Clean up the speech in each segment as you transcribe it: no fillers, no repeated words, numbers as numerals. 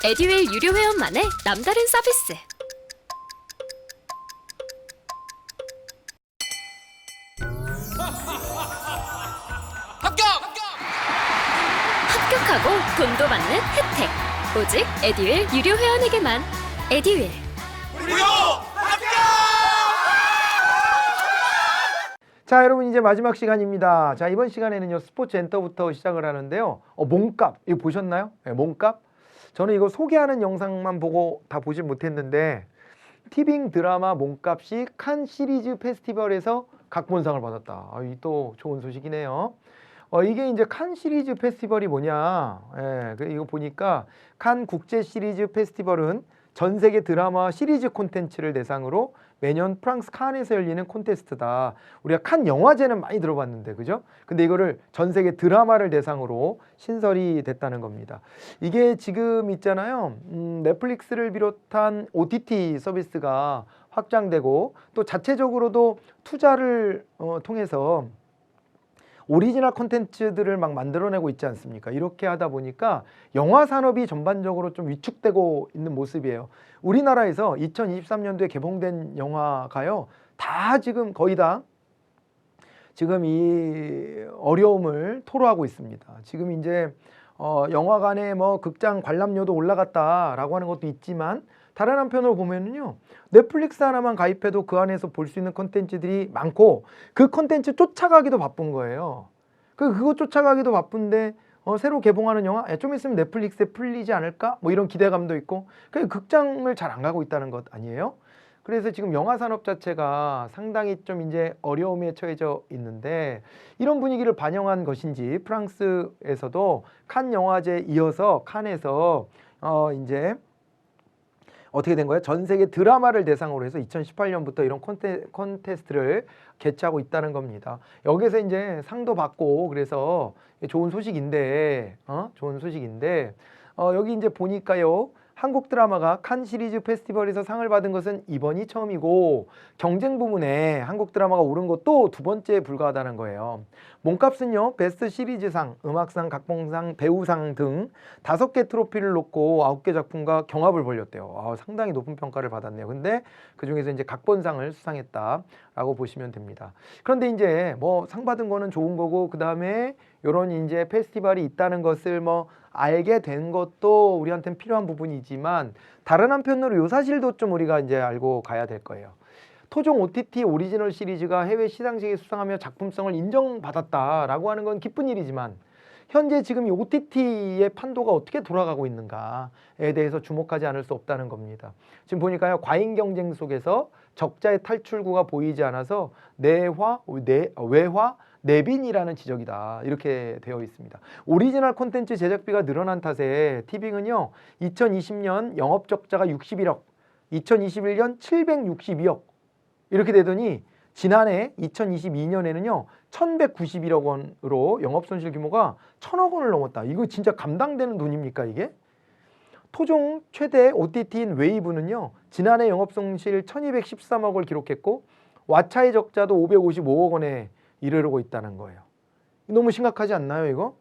에듀윌 유료 회원만의 남다른 서비스. 합격하고 돈도 받는 혜택. 오직 에듀윌 유료 회원에게만. 에듀윌. 자, 여러분 이제 마지막 시간입니다. 자, 이번 시간에는요 스포츠 엔터부터 시작을 하는데요. 몸값 이거 보셨나요? 네, 몸값. 저는 이거 소개하는 영상만 보고 다 보질 못했는데 티빙 드라마 몸값이 칸 시리즈 페스티벌에서 각본상을 받았다. 이 또 좋은 소식이네요. 이게 이제 칸 시리즈 페스티벌이 뭐냐? 이거 보니까 칸 국제 시리즈 페스티벌은 전 세계 드라마 시리즈 콘텐츠를 대상으로 매년 프랑스 칸에서 열리는 콘테스트다. 우리가 칸 영화제는 많이 들어봤는데, 그죠? 근데 이거를 전 세계 드라마를 대상으로 신설이 됐다는 겁니다. 이게 지금 있잖아요. 넷플릭스를 비롯한 OTT 서비스가 확장되고 또 자체적으로도 투자를 통해서 오리지널 콘텐츠들을 막 만들어내고 있지 않습니까? 이렇게 하다 보니까 영화 산업이 전반적으로 좀 위축되고 있는 모습이에요. 우리나라에서 2023년도에 개봉된 영화가요, 다 지금 거의 다 지금 이 어려움을 토로하고 있습니다. 지금 이제 영화관에 뭐 극장 관람료도 올라갔다라고 하는 것도 있지만 다른 한편으로 보면은요, 넷플릭스 하나만 가입해도 그 안에서 볼 수 있는 콘텐츠들이 많고 그 콘텐츠 쫓아가기도 바쁜 거예요. 그거 쫓아가기도 바쁜데 새로 개봉하는 영화 좀 있으면 넷플릭스에 풀리지 않을까? 뭐 이런 기대감도 있고 그 극장을 잘 안 가고 있다는 것 아니에요? 그래서 지금 영화 산업 자체가 상당히 좀 이제 어려움에 처해져 있는데 이런 분위기를 반영한 것인지 프랑스에서도 칸 영화제에 이어서 칸에서 이제 어떻게 된 거예요? 전 세계 드라마를 대상으로 해서 2018년부터 이런 콘테스트를 개최하고 있다는 겁니다. 여기서 이제 상도 받고 그래서 좋은 소식인데, 여기 이제 보니까요. 한국 드라마가 칸 시리즈 페스티벌에서 상을 받은 것은 이번이 처음이고 경쟁 부문에 한국 드라마가 오른 것도 두 번째에 불과하다는 거예요. 몸값은요, 베스트 시리즈상, 음악상, 각본상, 배우상 등 5개 트로피를 놓고 9개 작품과 경합을 벌였대요. 상당히 높은 평가를 받았네요. 근데 그 중에서 이제 각본상을 수상했다라고 보시면 됩니다. 그런데 이제 뭐 상 받은 거는 좋은 거고 그 다음에 이런 이제 페스티벌이 있다는 것을 뭐 알게 된 것도 우리한테는 필요한 부분이지만 다른 한편으로 이 사실도 좀 우리가 이제 알고 가야 될 거예요. 토종 OTT 오리지널 시리즈가 해외 시상식에 수상하며 작품성을 인정받았다라고 하는 건 기쁜 일이지만 현재 지금 이 OTT의 판도가 어떻게 돌아가고 있는가에 대해서 주목하지 않을 수 없다는 겁니다. 지금 보니까요, 과잉 경쟁 속에서 적자의 탈출구가 보이지 않아서 외화, 내빈이라는 지적이다. 이렇게 되어 있습니다. 오리지널 콘텐츠 제작비가 늘어난 탓에 티빙은요, 2020년 영업 적자가 61억, 2021년 762억 이렇게 되더니 지난해 2022년에는요 1191억 원으로 영업손실 규모가 1000억 원을 넘었다. 이거 진짜 감당되는 돈입니까 이게? 토종 최대 OTT인 웨이브는요 지난해 영업손실 1213억을 기록했고 왓챠의 적자도 555억 원에 이르르고 있다는 거예요. 너무 심각하지 않나요 이거?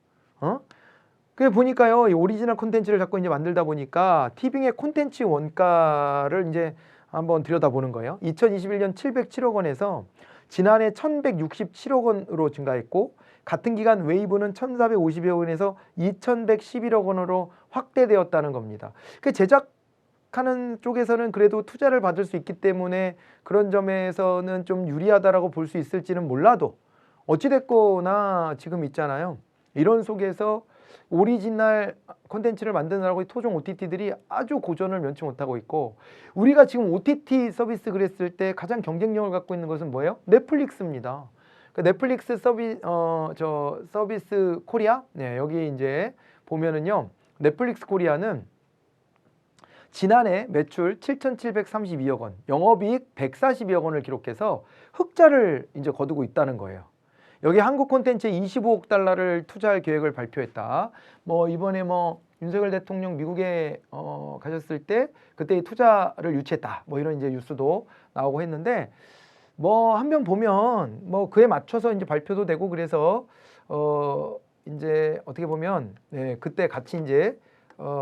그래 보니까요, 이 오리지널 콘텐츠를 자꾸 이제 만들다 보니까 티빙의 콘텐츠 원가를 이제 한번 들여다보는 거예요. 2021년 707억 원에서 지난해 1167억 원으로 증가했고 같은 기간 웨이브는 1450여 원에서 2111억 원으로 확대되었다는 겁니다. 그 제작하는 쪽에서는 그래도 투자를 받을 수 있기 때문에 그런 점에서는 좀 유리하다라고 볼 수 있을지는 몰라도 어찌됐거나 지금 있잖아요. 이런 속에서 오리지널 콘텐츠를 만드느라고 토종 OTT들이 아주 고전을 면치 못하고 있고 우리가 지금 OTT 서비스 그랬을 때 가장 경쟁력을 갖고 있는 것은 뭐예요? 넷플릭스입니다. 그 넷플릭스 서비스 코리아 여기 이제 보면은요 넷플릭스 코리아는 지난해 매출 7,732억 원, 영업이익 142억 원을 기록해서 흑자를 이제 거두고 있다는 거예요. 여기 한국 콘텐츠에 25억 달러를 투자할 계획을 발표했다. 뭐 이번에 뭐 윤석열 대통령 미국에 가셨을 때 그때 투자를 유치했다. 뭐 이런 이제 뉴스도 나오고 했는데 뭐 한편 보면 뭐 그에 맞춰서 이제 발표도 되고 그래서 이제 어떻게 보면 그때 같이 이제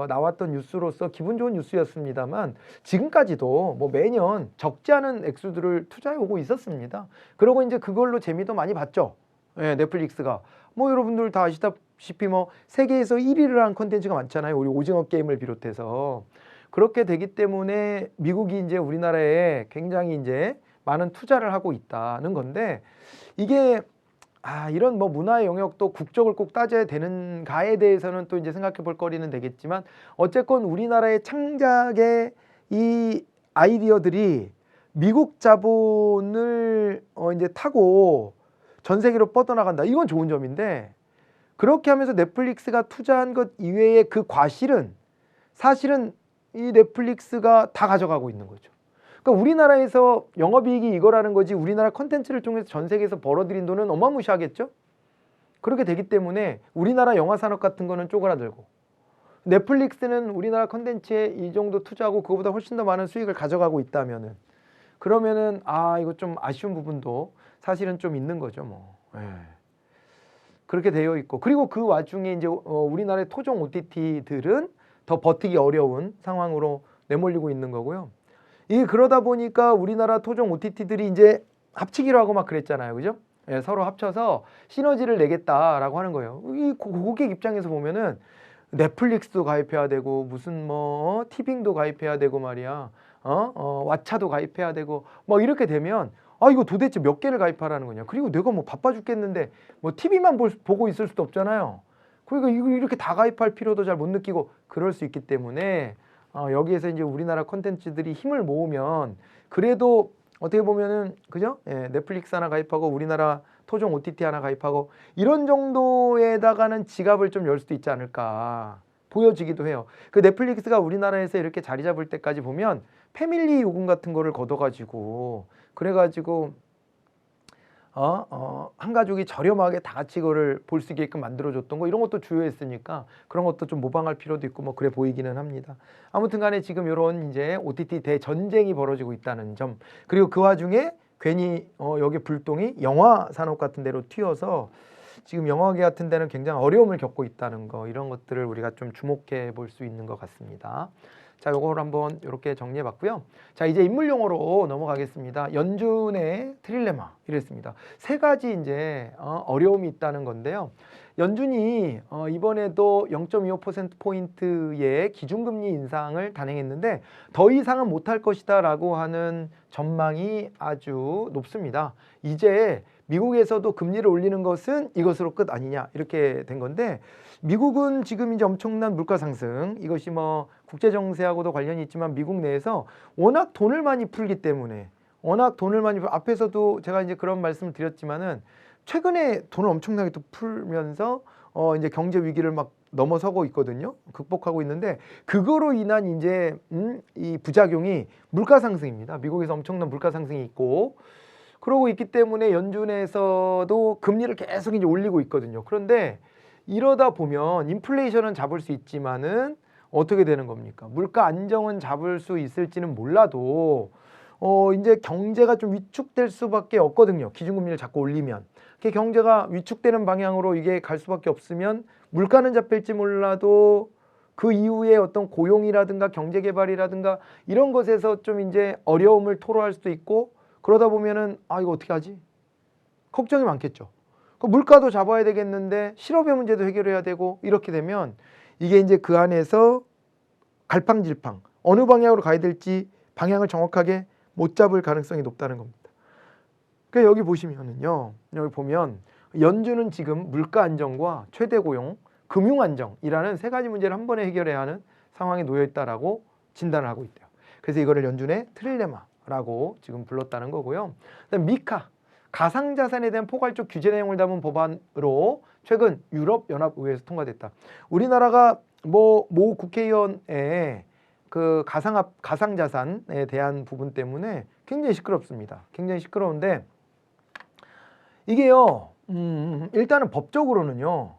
나왔던 뉴스로서 기분 좋은 뉴스였습니다만 지금까지도 뭐 매년 적지 않은 액수들을 투자해 오고 있었습니다. 그리고 이제 그걸로 재미도 많이 봤죠. 예, 넷플릭스가 뭐 여러분들 다 아시다시피 뭐 세계에서 1위를 한 콘텐츠가 많잖아요. 우리 오징어 게임을 비롯해서 그렇게 되기 때문에 미국이 이제 우리나라에 굉장히 이제 많은 투자를 하고 있다는 건데 이게 이런 뭐 문화의 영역도 국적을 꼭 따져야 되는가에 대해서는 또 이제 생각해 볼 거리는 되겠지만 어쨌건 우리나라의 창작의 이 아이디어들이 미국 자본을 이제 타고 전 세계로 뻗어나간다. 이건 좋은 점인데 그렇게 하면서 넷플릭스가 투자한 것 이외의 그 과실은 사실은 이 넷플릭스가 다 가져가고 있는 거죠. 그러니까 우리나라에서 영업이익이 이거라는 거지 우리나라 콘텐츠를 통해서 전 세계에서 벌어들인 돈은 어마무시하겠죠? 그렇게 되기 때문에 우리나라 영화 산업 같은 거는 쪼그라들고 넷플릭스는 우리나라 콘텐츠에 이 정도 투자하고 그거보다 훨씬 더 많은 수익을 가져가고 있다면은 그러면은 이거 좀 아쉬운 부분도 사실은 좀 있는 거죠 뭐. 예. 그렇게 되어 있고 그리고 그 와중에 이제 우리나라의 토종 OTT들은 더 버티기 어려운 상황으로 내몰리고 있는 거고요. 이게 그러다 보니까 우리나라 토종 OTT들이 이제 합치기로 하고 막 그랬잖아요. 그죠? 예, 서로 합쳐서 시너지를 내겠다라고 하는 거예요. 이 고객 입장에서 보면은 넷플릭스도 가입해야 되고 무슨 뭐 티빙도 가입해야 되고 말이야. 왓챠도 가입해야 되고 뭐 이렇게 되면 이거 도대체 몇 개를 가입하라는 거냐. 그리고 내가 뭐 바빠 죽겠는데 뭐 TV만 보고 있을 수도 없잖아요. 그러니까 이거 이렇게 다 가입할 필요도 잘 못 느끼고 그럴 수 있기 때문에 여기에서 이제 우리나라 콘텐츠들이 힘을 모으면 그래도 어떻게 보면은 그죠? 예, 넷플릭스 하나 가입하고 우리나라 토종 OTT 하나 가입하고 이런 정도에다가는 지갑을 좀 열 수도 있지 않을까 보여지기도 해요. 그 넷플릭스가 우리나라에서 이렇게 자리 잡을 때까지 보면 패밀리 요금 같은 거를 걷어가지고 그래가지고 한 가족이 저렴하게 다 같이 이거를 볼 수 있게끔 만들어줬던 거 이런 것도 주요했으니까 그런 것도 좀 모방할 필요도 있고 뭐 그래 보이기는 합니다. 아무튼 간에 지금 이런 이제 OTT 대전쟁이 벌어지고 있다는 점 그리고 그 와중에 괜히 여기 불똥이 영화 산업 같은 데로 튀어서 지금 영화계 같은 데는 굉장히 어려움을 겪고 있다는 거 이런 것들을 우리가 좀 주목해 볼 수 있는 것 같습니다. 자, 요걸 한번 이렇게 정리해 봤고요. 자, 이제 인물 용어로 넘어가겠습니다. 연준의 트릴레마 이랬습니다. 세 가지 이제 어려움이 있다는 건데요. 연준이 이번에도 0.25%포인트의 기준금리 인상을 단행했는데 더 이상은 못할 것이다 라고 하는 전망이 아주 높습니다. 이제 미국에서도 금리를 올리는 것은 이것으로 끝 아니냐 이렇게 된 건데 미국은 지금 이제 엄청난 물가 상승 이것이 뭐 국제 정세하고도 관련이 있지만 미국 내에서 워낙 돈을 많이 풀기 때문에 앞에서도 제가 이제 그런 말씀을 드렸지만은 최근에 돈을 엄청나게 또 풀면서 이제 경제 위기를 막 넘어서고 있거든요. 극복하고 있는데 그거로 인한 이제 이 부작용이 물가 상승입니다. 미국에서 엄청난 물가 상승이 있고 그러고 있기 때문에 연준에서도 금리를 계속 이제 올리고 있거든요. 그런데 이러다 보면 인플레이션은 잡을 수 있지만은 어떻게 되는 겁니까? 물가 안정은 잡을 수 있을지는 몰라도 이제 경제가 좀 위축될 수밖에 없거든요. 기준금리를 자꾸 올리면. 경제가 위축되는 방향으로 이게 갈 수밖에 없으면 물가는 잡힐지 몰라도 그 이후에 어떤 고용이라든가 경제개발이라든가 이런 것에서 좀 이제 어려움을 토로할 수도 있고 그러다 보면은 이거 어떻게 하지? 걱정이 많겠죠. 물가도 잡아야 되겠는데 실업의 문제도 해결해야 되고 이렇게 되면 이게 이제 그 안에서 갈팡질팡 어느 방향으로 가야 될지 방향을 정확하게 못 잡을 가능성이 높다는 겁니다. 그러니까 여기 보시면은요. 여기 보면 연준은 지금 물가 안정과 최대 고용, 금융 안정이라는 세 가지 문제를 한 번에 해결해야 하는 상황에 놓여 있다라고 진단을 하고 있대요. 그래서 이거를 연준의 트릴레마라고 지금 불렀다는 거고요. 그다음 미카 가상자산에 대한 포괄적 규제 내용을 담은 법안으로 최근 유럽연합의회에서 통과됐다. 우리나라가 모 국회의원의 그 가상자산에 대한 부분 때문에 굉장히 시끄럽습니다. 굉장히 시끄러운데 이게요. 일단은 법적으로는요.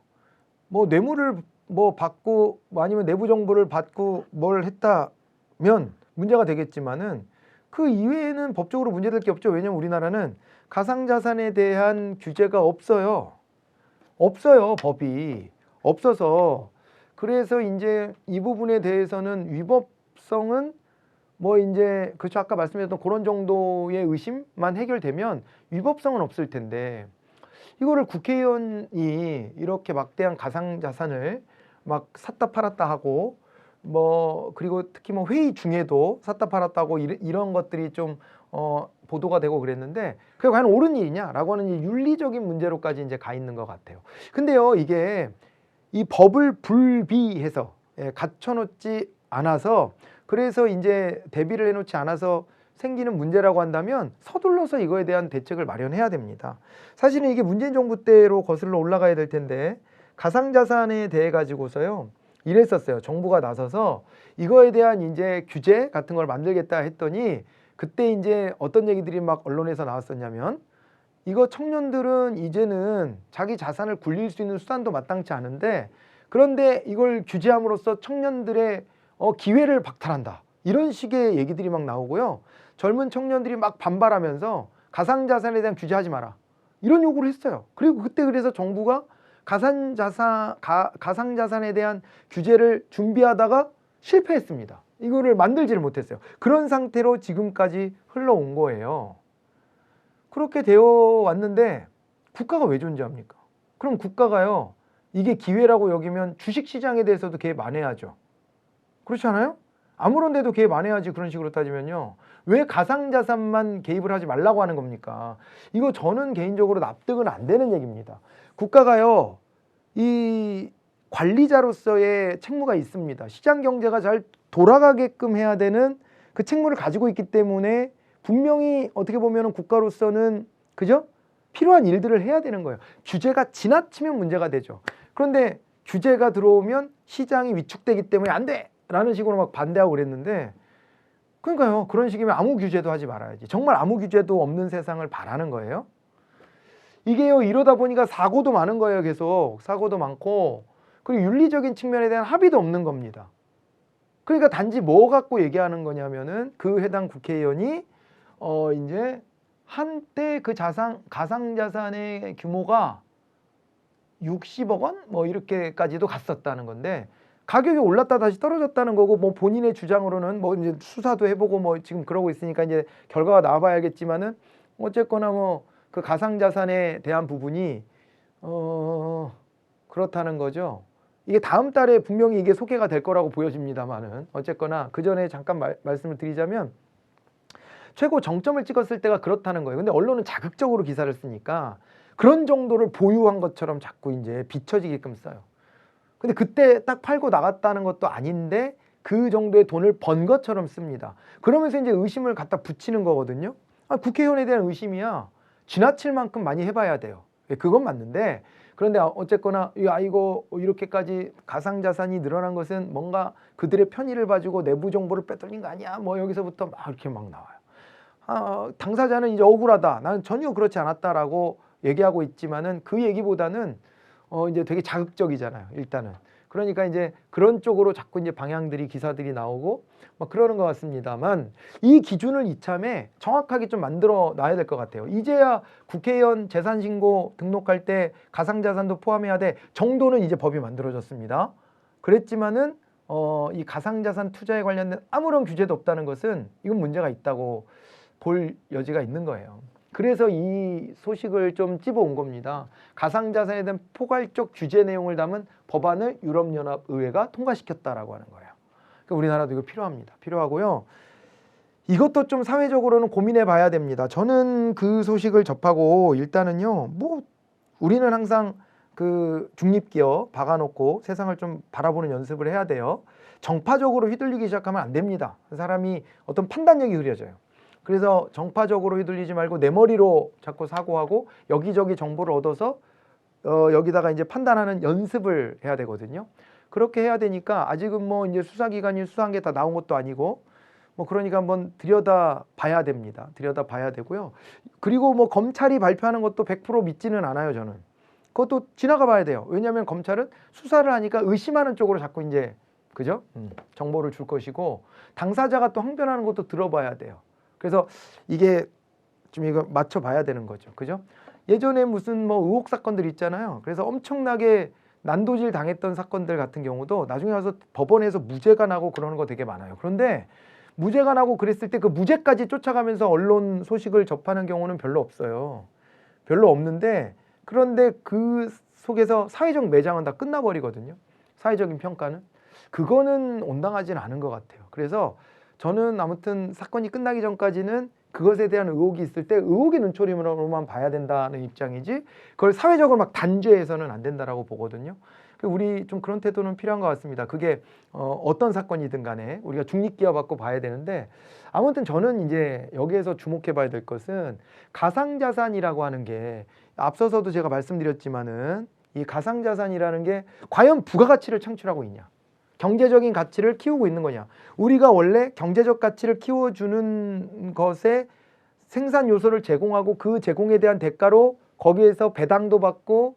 뭐 뇌물을 뭐 받고 아니면 내부 정보를 받고 뭘 했다면 문제가 되겠지만은 그 이외에는 법적으로 문제될 게 없죠. 왜냐면 우리나라는 가상자산에 대한 규제가 없어요. 법이 없어서 그래서 이제 이 부분에 대해서는 위법성은 뭐 이제 그렇죠. 아까 말씀드렸던 그런 정도의 의심만 해결되면 위법성은 없을 텐데 이거를 국회의원이 이렇게 막대한 가상자산을 막 샀다 팔았다 하고 뭐 그리고 특히 뭐 회의 중에도 샀다 팔았다고 이런 것들이 좀 보도가 되고 그랬는데 그게 과연 옳은 일이냐라고 하는 이 윤리적인 문제로까지 이제 가 있는 것 같아요. 근데요, 이게 이 법을 불비해서 갖춰놓지 않아서 그래서 이제 대비를 해놓지 않아서 생기는 문제라고 한다면 서둘러서 이거에 대한 대책을 마련해야 됩니다. 사실은 이게 문재인 정부 때로 거슬러 올라가야 될 텐데 가상자산에 대해 가지고서요 이랬었어요. 정부가 나서서 이거에 대한 이제 규제 같은 걸 만들겠다 했더니 그때 이제 어떤 얘기들이 막 언론에서 나왔었냐면 이거 청년들은 이제는 자기 자산을 굴릴 수 있는 수단도 마땅치 않은데 그런데 이걸 규제함으로써 청년들의 기회를 박탈한다. 이런 식의 얘기들이 막 나오고요. 젊은 청년들이 막 반발하면서 가상자산에 대한 규제하지 마라. 이런 요구를 했어요. 그리고 그때 그래서 정부가 가상자산에 대한 규제를 준비하다가 실패했습니다. 이거를 만들지를 못했어요. 그런 상태로 지금까지 흘러온 거예요. 그렇게 되어 왔는데 국가가 왜 존재합니까? 그럼 국가가요, 이게 기회라고 여기면 주식시장에 대해서도 개입 안 해야죠. 그렇지 않아요? 아무런 데도 개입 안 해야지. 그런 식으로 따지면요. 왜 가상자산만 개입을 하지 말라고 하는 겁니까? 이거 저는 개인적으로 납득은 안 되는 얘기입니다. 국가가요, 이 관리자로서의 책무가 있습니다. 시장 경제가 잘 돌아가게끔 해야 되는 그 책무를 가지고 있기 때문에 분명히 어떻게 보면 국가로서는 그죠? 필요한 일들을 해야 되는 거예요. 규제가 지나치면 문제가 되죠. 그런데 규제가 들어오면 시장이 위축되기 때문에 안 돼! 라는 식으로 막 반대하고 그랬는데 그러니까요. 그런 식이면 아무 규제도 하지 말아야지. 정말 아무 규제도 없는 세상을 바라는 거예요. 이게요, 이러다 보니까 사고도 많은 거예요. 계속 사고도 많고 그리고 윤리적인 측면에 대한 합의도 없는 겁니다. 그러니까 단지 뭐 갖고 얘기하는 거냐면은 그 해당 국회의원이 이제 한때 그 가상자산의 규모가 60억 원? 뭐 이렇게까지도 갔었다는 건데 가격이 올랐다 다시 떨어졌다는 거고 뭐 본인의 주장으로는 뭐 이제 수사도 해보고 뭐 지금 그러고 있으니까 이제 결과가 나와봐야겠지만은 어쨌거나 뭐 그 가상자산에 대한 부분이 그렇다는 거죠. 이게 다음 달에 분명히 이게 소개가 될 거라고 보여집니다만은 어쨌거나 그 전에 잠깐 말씀을 드리자면 최고 정점을 찍었을 때가 그렇다는 거예요. 근데 언론은 자극적으로 기사를 쓰니까 그런 정도를 보유한 것처럼 자꾸 이제 비춰지게끔 써요. 근데 그때 딱 팔고 나갔다는 것도 아닌데 그 정도의 돈을 번 것처럼 씁니다. 그러면서 이제 의심을 갖다 붙이는 거거든요. 국회의원에 대한 의심이야 지나칠 만큼 많이 해봐야 돼요. 그건 맞는데 그런데 어쨌거나 이거 이렇게까지 가상자산이 늘어난 것은 뭔가 그들의 편의를 봐주고 내부 정보를 빼돌린 거 아니야? 뭐 여기서부터 막 이렇게 막 나와요. 당사자는 이제 억울하다. 나는 전혀 그렇지 않았다라고 얘기하고 있지만은 그 얘기보다는 이제 되게 자극적이잖아요. 일단은. 그러니까 이제 그런 쪽으로 자꾸 이제 방향들이 기사들이 나오고 막 그러는 것 같습니다만 이 기준을 이참에 정확하게 좀 만들어 놔야 될 것 같아요. 이제야 국회의원 재산신고 등록할 때 가상자산도 포함해야 돼 정도는 이제 법이 만들어졌습니다. 그랬지만은 이 가상자산 투자에 관련된 아무런 규제도 없다는 것은 이건 문제가 있다고 볼 여지가 있는 거예요. 그래서 이 소식을 좀 찝어온 겁니다. 가상자산에 대한 포괄적 규제 내용을 담은 법안을 유럽연합의회가 통과시켰다라고 하는 거예요. 그러니까 우리나라도 이거 필요합니다. 필요하고요. 이것도 좀 사회적으로는 고민해 봐야 됩니다. 저는 그 소식을 접하고 일단은요, 뭐 우리는 항상 그 중립기업 박아놓고 세상을 좀 바라보는 연습을 해야 돼요. 정파적으로 휘둘리기 시작하면 안 됩니다. 사람이 어떤 판단력이 흐려져요. 그래서 정파적으로 휘둘리지 말고 내 머리로 자꾸 사고하고 여기저기 정보를 얻어서 여기다가 이제 판단하는 연습을 해야 되거든요. 그렇게 해야 되니까 아직은 뭐 이제 수사기관이 수사한 게 다 나온 것도 아니고 뭐 그러니까 한번 들여다 봐야 됩니다. 들여다 봐야 되고요. 그리고 뭐 검찰이 발표하는 것도 100% 믿지는 않아요, 저는. 그것도 지나가 봐야 돼요. 왜냐하면 검찰은 수사를 하니까 의심하는 쪽으로 자꾸 이제 그죠? 정보를 줄 것이고 당사자가 또 항변하는 것도 들어봐야 돼요. 그래서 이게 좀 이거 맞춰봐야 되는 거죠. 그죠? 예전에 무슨 뭐 의혹 사건들 있잖아요. 그래서 엄청나게 난도질 당했던 사건들 같은 경우도 나중에 와서 법원에서 무죄가 나고 그러는 거 되게 많아요. 그런데 무죄가 나고 그랬을 때 그 무죄까지 쫓아가면서 언론 소식을 접하는 경우는 별로 없어요. 별로 없는데, 그런데 그 속에서 사회적 매장은 다 끝나버리거든요. 사회적인 평가는. 그거는 온당하지는 않은 것 같아요. 그래서 저는 아무튼 사건이 끝나기 전까지는 그것에 대한 의혹이 있을 때 의혹의 눈초림으로만 봐야 된다는 입장이지, 그걸 사회적으로 막 단죄해서는 안 된다라고 보거든요. 우리 좀 그런 태도는 필요한 것 같습니다. 그게 어떤 사건이든 간에 우리가 중립기업받고 봐야 되는데, 아무튼 저는 이제 여기에서 주목해 봐야 될 것은 가상자산이라고 하는 게, 앞서서도 제가 말씀드렸지만은 이 가상자산이라는 게 과연 부가가치를 창출하고 있냐, 경제적인 가치를 키우고 있는 거냐. 우리가 원래 경제적 가치를 키워주는 것에 생산 요소를 제공하고 그 제공에 대한 대가로 거기에서 배당도 받고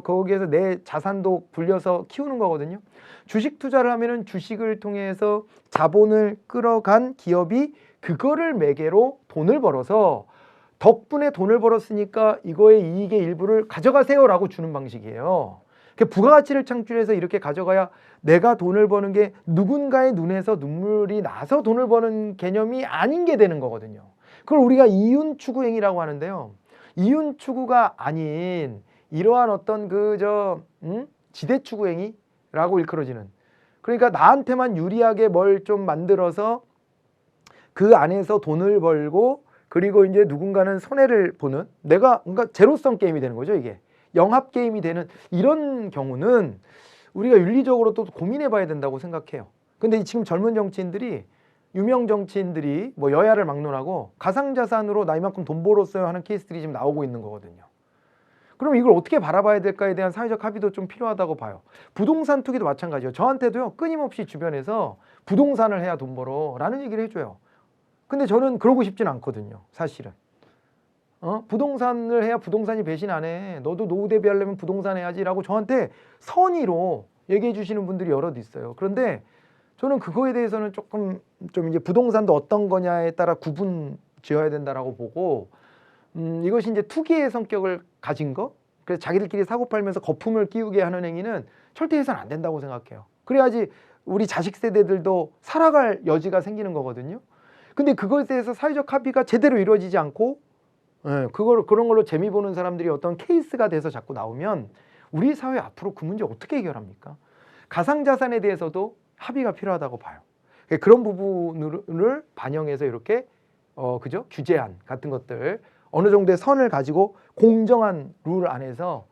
거기에서 내 자산도 불려서 키우는 거거든요. 주식 투자를 하면은 주식을 통해서 자본을 끌어간 기업이 그거를 매개로 돈을 벌어서 덕분에 돈을 벌었으니까 이거의 이익의 일부를 가져가세요라고 주는 방식이에요. 부가가치를 창출해서 이렇게 가져가야 내가 돈을 버는 게 누군가의 눈에서 눈물이 나서 돈을 버는 개념이 아닌 게 되는 거거든요. 그걸 우리가 이윤 추구행위라고 하는데요. 이윤 추구가 아닌 이러한 어떤 지대 추구행위라고 일컬어지는, 그러니까 나한테만 유리하게 뭘 좀 만들어서 그 안에서 돈을 벌고, 그리고 이제 누군가는 손해를 보는, 그러니까 제로섬 게임이 되는 거죠. 이게 영합 게임이 되는 이런 경우는 우리가 윤리적으로 또 고민해 봐야 된다고 생각해요. 근데 지금 젊은 정치인들이, 유명 정치인들이 뭐 여야를 막론하고 가상자산으로 나 이만큼 돈 벌었어요 하는 케이스들이 지금 나오고 있는 거거든요. 그럼 이걸 어떻게 바라봐야 될까에 대한 사회적 합의도 좀 필요하다고 봐요. 부동산 투기도 마찬가지예요. 저한테도요, 끊임없이 주변에서 부동산을 해야 돈 벌어 라는 얘기를 해줘요. 근데 저는 그러고 싶진 않거든요, 사실은. 부동산을 해야 부동산이 배신 안 해. 너도 노후 대비하려면 부동산 해야지 라고 저한테 선의로 얘기해 주시는 분들이 여럿 있어요. 그런데 저는 그거에 대해서는 조금 좀 이제 부동산도 어떤 거냐에 따라 구분 지어야 된다라고 보고, 이것이 이제 투기의 성격을 가진 거, 그래서 자기들끼리 사고 팔면서 거품을 끼우게 하는 행위는 절대 해서는 안 된다고 생각해요. 그래야지 우리 자식 세대들도 살아갈 여지가 생기는 거거든요. 근데 그것에 대해서 사회적 합의가 제대로 이루어지지 않고, 그런 걸로 재미 보는 사람들이 어떤 케이스가 돼서 자꾸 나오면 우리 사회 앞으로 그 문제 어떻게 해결합니까? 가상자산에 대해서도 합의가 필요하다고 봐요. 그런 부분을 반영해서 이렇게 규제안 같은 것들, 어느 정도의 선을 가지고 공정한 룰 안에서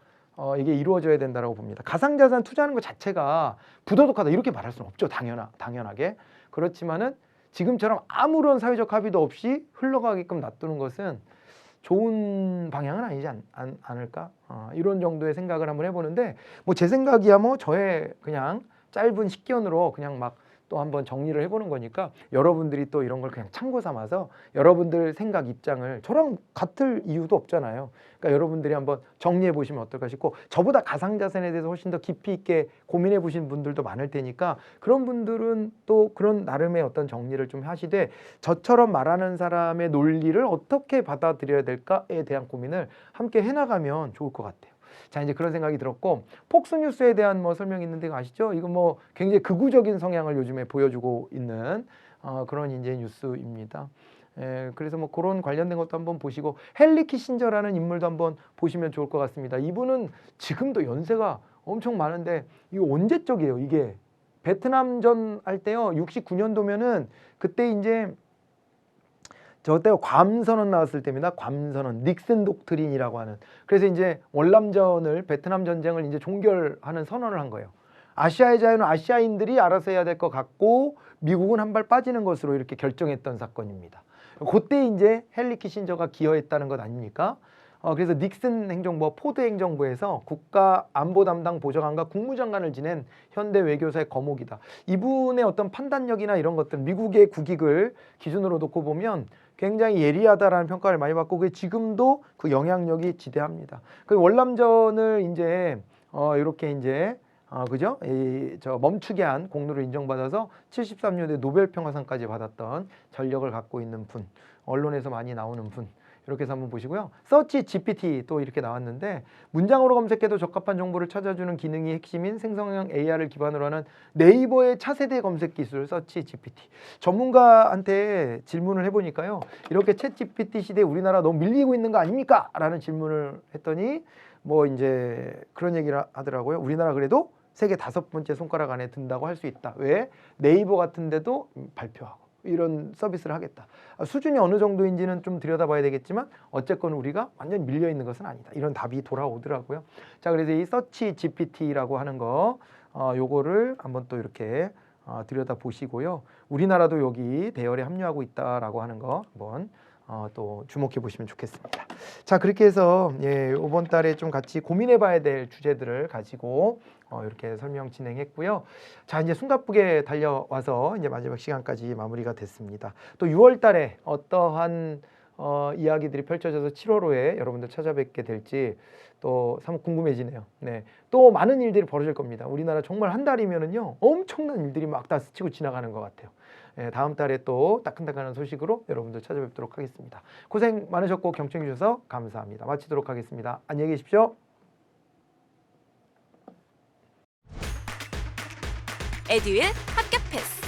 이게 이루어져야 된다고 봅니다. 가상자산 투자하는 것 자체가 부도덕하다 이렇게 말할 수는 없죠. 당연하게. 그렇지만은 지금처럼 아무런 사회적 합의도 없이 흘러가게끔 놔두는 것은 좋은 방향은 아니지 않을까? 이런 정도의 생각을 한번 해보는데, 뭐 제 생각이야 뭐 저의 그냥 짧은 식견으로 그냥 막 또 한번 정리를 해보는 거니까, 여러분들이 또 이런 걸 그냥 참고 삼아서 여러분들 생각 입장을, 저랑 같을 이유도 없잖아요. 그러니까 여러분들이 한번 정리해 보시면 어떨까 싶고, 저보다 가상자산에 대해서 훨씬 더 깊이 있게 고민해 보신 분들도 많을 테니까 그런 분들은 또 그런 나름의 어떤 정리를 좀 하시되, 저처럼 말하는 사람의 논리를 어떻게 받아들여야 될까에 대한 고민을 함께 해나가면 좋을 것 같아요. 자, 이제 그런 생각이 들었고, 폭스뉴스에 대한 뭐 설명이 있는데 아시죠? 이거 뭐 굉장히 극우적인 성향을 요즘에 보여주고 있는 그런 이제 뉴스입니다. 그래서 뭐 그런 관련된 것도 한번 보시고, 헨리 키신저라는 인물도 한번 보시면 좋을 것 같습니다. 이분은 지금도 연세가 엄청 많은데, 이거 언제적이에요? 이게 베트남전 할 때요, 69년도면은 그때 이제 저때가 괌선언 나왔을 때입니다. 괌선언, 닉슨 독트린이라고 하는. 그래서 이제 월남전을, 베트남 전쟁을 이제 종결하는 선언을 한 거예요. 아시아의 자유는 아시아인들이 알아서 해야 될 것 같고, 미국은 한 발 빠지는 것으로 이렇게 결정했던 사건입니다. 그때 이제 헨리 키신저가 기여했다는 것 아닙니까? 그래서 닉슨 행정부와 포드 행정부에서 국가 안보 담당 보좌관과 국무장관을 지낸 현대 외교사의 거목이다. 이분의 어떤 판단력이나 이런 것들, 미국의 국익을 기준으로 놓고 보면 굉장히 예리하다라는 평가를 많이 받고, 그게 지금도 그 영향력이 지대합니다. 그 월남전을 이제 이렇게 이제 멈추게 한 공로를 인정받아서 73년에 노벨 평화상까지 받았던 전력을 갖고 있는 분, 언론에서 많이 나오는 분, 이렇게 해서 한번 보시고요. 서치 GPT 또 이렇게 나왔는데 문장으로 검색해도 적합한 정보를 찾아주는 기능이 핵심인 생성형 AI를 기반으로 하는 네이버의 차세대 검색 기술 서치 GPT. 전문가한테 질문을 해보니까요. 이렇게 챗 GPT 시대에 우리나라 너무 밀리고 있는 거 아닙니까? 라는 질문을 했더니 뭐 이제 그런 얘기를 하더라고요. 우리나라 그래도 세계 5번째 손가락 안에 든다고 할 수 있다. 왜? 네이버 같은 데도 발표하고 이런 서비스를 하겠다. 수준이 어느 정도인지는 좀 들여다봐야 되겠지만 어쨌건 우리가 완전 밀려 있는 것은 아니다. 이런 답이 돌아오더라고요. 자, 그래서 이 서치 GPT라고 하는 거 요거를 한번 또 이렇게 들여다 보시고요. 우리나라도 여기 대열에 합류하고 있다라고 하는 거 한번 또 주목해 보시면 좋겠습니다. 자, 그렇게 해서 이번 달에 좀 같이 고민해 봐야 될 주제들을 가지고 이렇게 설명 진행했고요. 자, 이제 숨가쁘게 달려와서 이제 마지막 시간까지 마무리가 됐습니다. 또 6월 달에 어떠한 이야기들이 펼쳐져서 7월호에 여러분들 찾아뵙게 될지 또 사뭇 궁금해지네요. 네, 또 많은 일들이 벌어질 겁니다. 우리나라 정말 한 달이면은요 엄청난 일들이 막 다 스치고 지나가는 것 같아요. 네, 다음 달에 또 따끈따끈한 소식으로 여러분들 찾아뵙도록 하겠습니다. 고생 많으셨고 경청해 주셔서 감사합니다. 마치도록 하겠습니다. 안녕히 계십시오. 에듀윌 합격 패스.